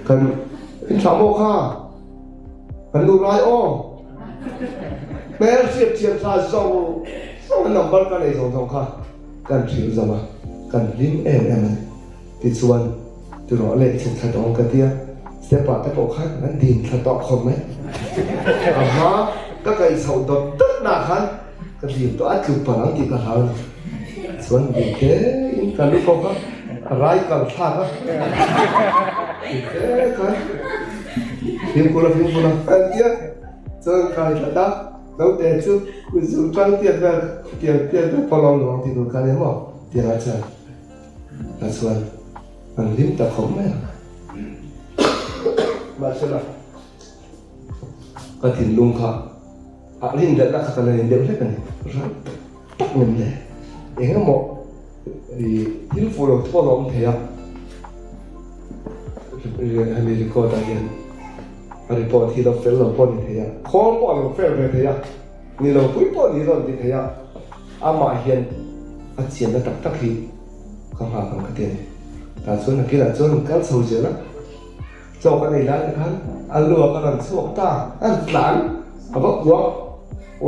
[SPEAKER 1] kan in chamo kha kan nu rai o mer siap sa so number kan ei song kha kan thil zawa kan lim em ti chuan tu ro le chu tha dong ka tia se pa ta ko khan nan din tha to khom mai aha ka kai sau to tất na khan ka dim to a chu pa lang ti ka hal chuan bi ke in kan lu ko ka rai ka tha ka ke ka phim ko la an tia chuan kai ta da đâu để chú dùng trang tiền bao lâu rồi thì tôi cái đấy mà tiền là trời là xuân bằng lim tập khống mấy mà xem nào cái tiền lung khá lim đã khá là đều hết rồi tắc mình này để cái một thì thiếu phụ được bao lâu thế à hay là có đại diện report thì nó phải là con thế à không có là phải về thế àนี่เราคุยปอนี่เราดีเทียอามาเห็นอาเจียนตักทีคำหาคำกระเทียนแต่ส่วนนักกีฬาส่วนการสู้เจอนะโจกันในร้านนะครับอันลัวกันหลังสวกตาอันหลังเอาบอก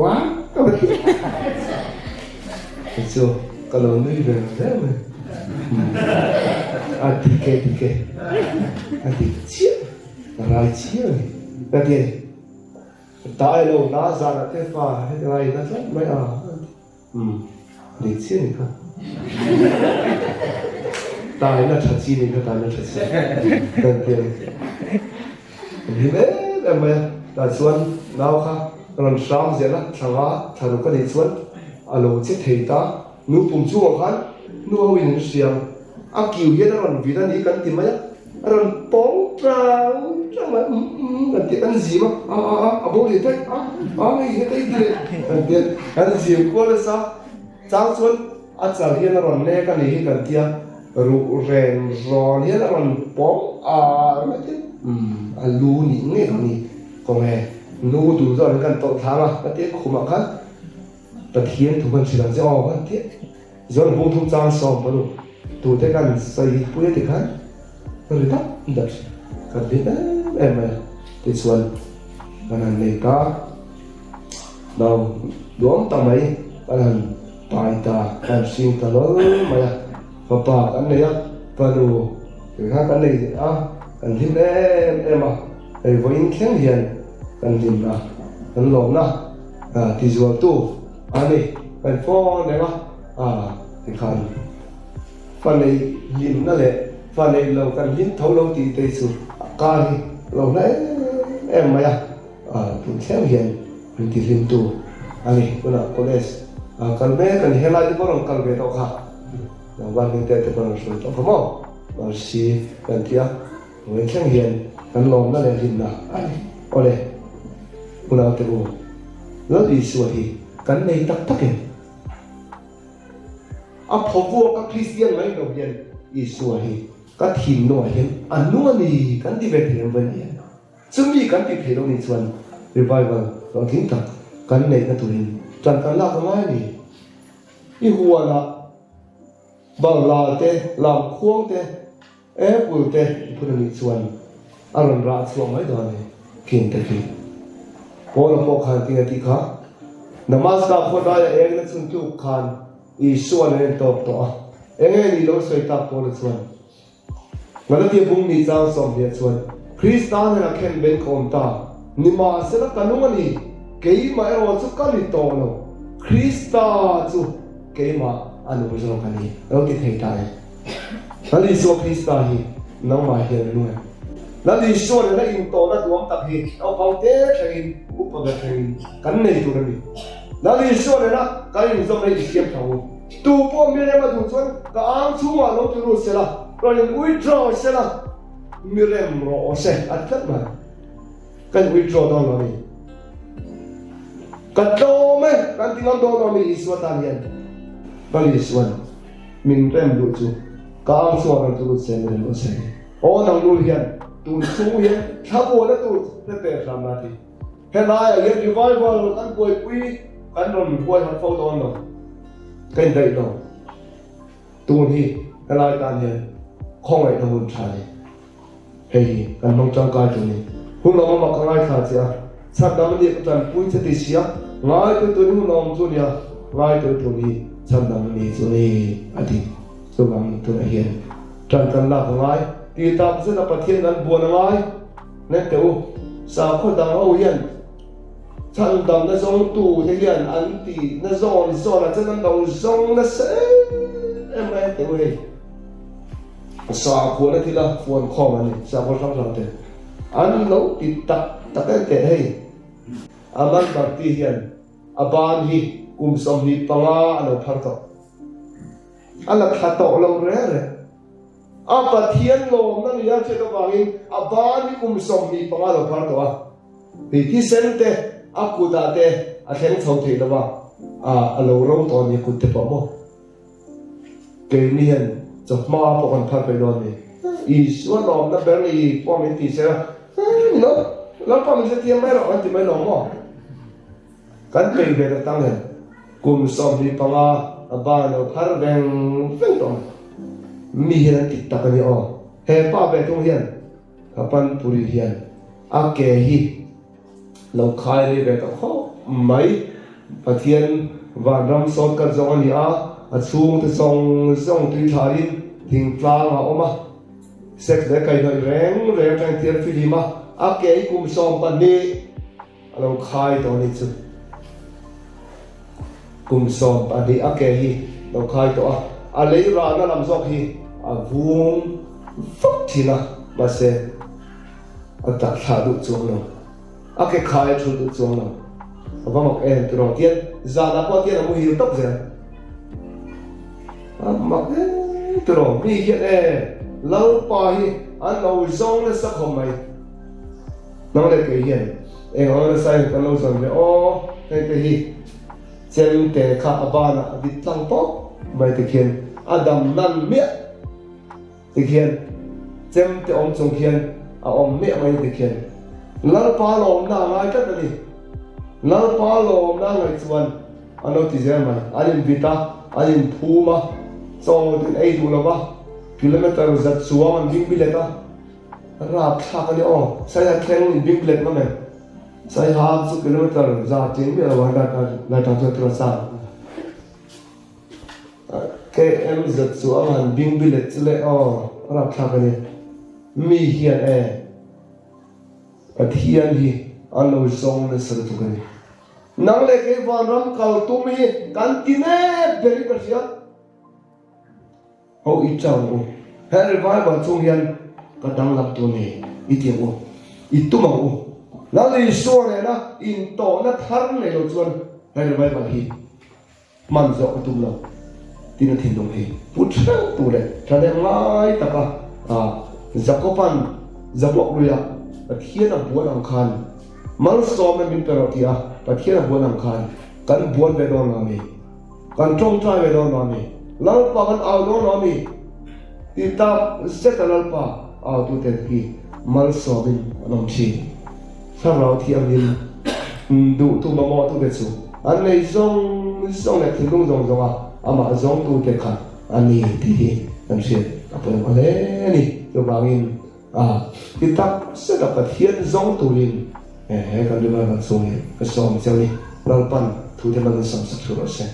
[SPEAKER 1] ว้าก็ไม่โจกันเราไม่เป็นแล้วมั้ยอันที่เกอันที่เชี่ยอะไรเชี่ยกระเทียนตายลงน้าจานเทฟ้าให้อะไรนั่นแหละไม่ดีจริงครับตายน่าชัดจีนี่ก็ตายน่าชัดจีกันเพียงเห็นไหมแต่เมื่อแต่ส่วนเราค่ะตอนสามเดือนละทางว่าทางก็ดีส่วนอารมณ์เจ็ดเหตุตานูปุ่มจู่กันนูเอาวินเสียงอากิวเย็นอารมณ์วินาทีกันติดไหมอารมณ์ป้องปรางจังหวะกันติดอันซีมั้งบอกเลยได้ไม่เห็นได้เลยกันติดอันซีก็เลยซะจังส่วนอาจารย์เห็นอารมณ์เนี่ยกันนี่กันติดรูเรนรอเห็นอารมณ์ป้องไม่ติดลูนี่เนี่ยนี่ก็แม่นูดูจนกันต่อทางอ่ะกันติดขุมกันแต่เทียนถูกกันสิลังจะออกกันติดจนบุ้งทุ่งจางซ้อมมาดูดูได้กันใส่ปุ้ยติดกันrồi đó được cần đến em mà thì xuân và lần này có đầu đuống tầm ấy và lần bài ta làm xin ta lớn mà và bà cái này á và đủ thì hai cái này cần thêm em mà để với những khen hiền cần tìm là cần lồng na thì dù tu anh này cần phô này mà thì cần phần này nhìn nó lệ phần này lâu cần hiến thấu lâu thì tây sụp ca đi lâu nãy em mày cũng khéo hiền mình thì liên tục anh này cũng là college cần bé cần hiền lại thì có lòng cần về đâu khác là ban kinh tế thì còn là số không không và si cần tiếc mình khéo hiền cần lòng nó là hiền nào anh ở đây cũng là cái bộ rất đi xua thì cần này tắc kìa phổ vua các Christian mấy đầu tiên đi xua thì các team nói hiện anh nói này cái gì về thiền vấn đề chúng mi cái gì thế đâu này xuân revival còn kính thật cái này cái tụi chẳng cái là cái mai này đi hùa là bằng là thế làm khuôn thế ép bự thế cái này xuân anh ra xuân mấy đó này kính thật kính bỏ là bỏ khăn tiếng thì khác namaz ka khoda ya ek na sun chu khan I xuân này top to ek ni lo soi ta bỏ là xuân ngala ti bung ni chang som dia chuan Christian na khen ben kom ta ni ma se la kanung ani kei ma ero chu ka li to no Christa chu kei ma anu zo ka ni lo ti thei ta Nali so Krista hi nang mai hian nu nali so na in to na tuam tak hi au paute thangin upaga thangin kan nei tu ni nali so na kai in zom nei siam thau tu po mi le ma du chon ka ang chu ma lo tu ru se la ro in withdraw se la mi rem ro se at kat ma kan withdraw don lo ni ka do me kan tingam do lo mi iswa ta hian nali so min rem du chu ka ang chu ma tu ru se le lo se o nang lu hian tu chu hian thabo na tu te te ram na ti he lai ya revival kan poi pui kan ron poi han fo don lo kan dai lo tu hi he lai tan hian khong ai no tha ni he kan mong chang ka tu ni hu lo ma ka ngai tha cha sa da ni ka tan pui che ti sia ngai tu tu hu nom chu nia ngai tu tu ni sa da ni chu ni ati so bang tu na hian tan kan la ngai ti tam se na pathian an buan ngai ne teu sa kho dang au hian chan dam na zong tu te hian an ti na zon na chan an dau zong na se em ai teu he sa kho na thila phone khom ani sa kho sang sang te an lo ti tak tak te he aman ba ti hian aban hi kum som hi panga alo phar to ala kha to lo re apa thian lom na nia che to wangin aban kum som mi panga lo phar to a ti thi sente akuda te a theng chho the lawa a lo ro to ni ku te pa mo ke ni hen cho ma po kan phar pe do ni I so lom na ber ni po mi ti se no la pa mi se ti mai ro an ti mai lo mo kan pe be ta tang hen kum som mi panga aban lo phar veng to mi hian tik tak ani o he pa be tung hian kapan puri hian a ke hi lo khai re be ka kho mai pathian van ram sot ka zong ani a chung te song tu tharin thing tlang a oma sek le kai noi reng re kan tiar filima a ke kum som pa ni lo khai to ni chu kum som pa ni a ke hi lo khai to a lei ra na lam zok hi a vum phok thina ma se a ta tha du chung lo a ke khai thu du chung lo a va mok en tro tian za na po tian mu hi tok ze a mak tro mi hian lo pa hi an lo zong na sa khom mai nang le ke hian on sai ka lo zong le o te hi chen te kha abana dit tlang po mai te khian adam nan mia te khian chem te om chung khian a om mia mai te khian lar pa lom na ngai ka ni lar pa lom na ngai chuan ano ti zer mai alin vita alin phuma so tin ei du lawa kilometer zat suwa an ding bileta ra thak ani o sai a khen ding bilet ma men sai ha su kilometer za tin bi lawa na ta tra sa ke em zat suwa an ding bilet le o ra thak ani mi hian pathian hi an lo song na sar tu gani nang le ke van ram kal tu mi kan tine beri bersia ho I chang o he revival chung hian ka dang lam tu ni I tiang o I tu ma o la le so ne na in to na thar le lo chuan he revival hi man zo tu lo tin thin dong hi put tu le tra le ngai ta ka zakopan zabok ruya pathian a buan ang khan mal som min perotia pathian a buan ang khan kan buan ve don na mi kan trong trai ve don na mi lal pa kan aw don na mi ita setalal pa aw tu te ki mal som min anom chi sa rau thi amin du tu ma mo tu de chu an nei zong le thing zong ama zong tu te khan ani ti an sia apa le ni to bangin kita sedap pathian zong turin kan dua kan song ka som chali lalpan thu te man sam sa thuro se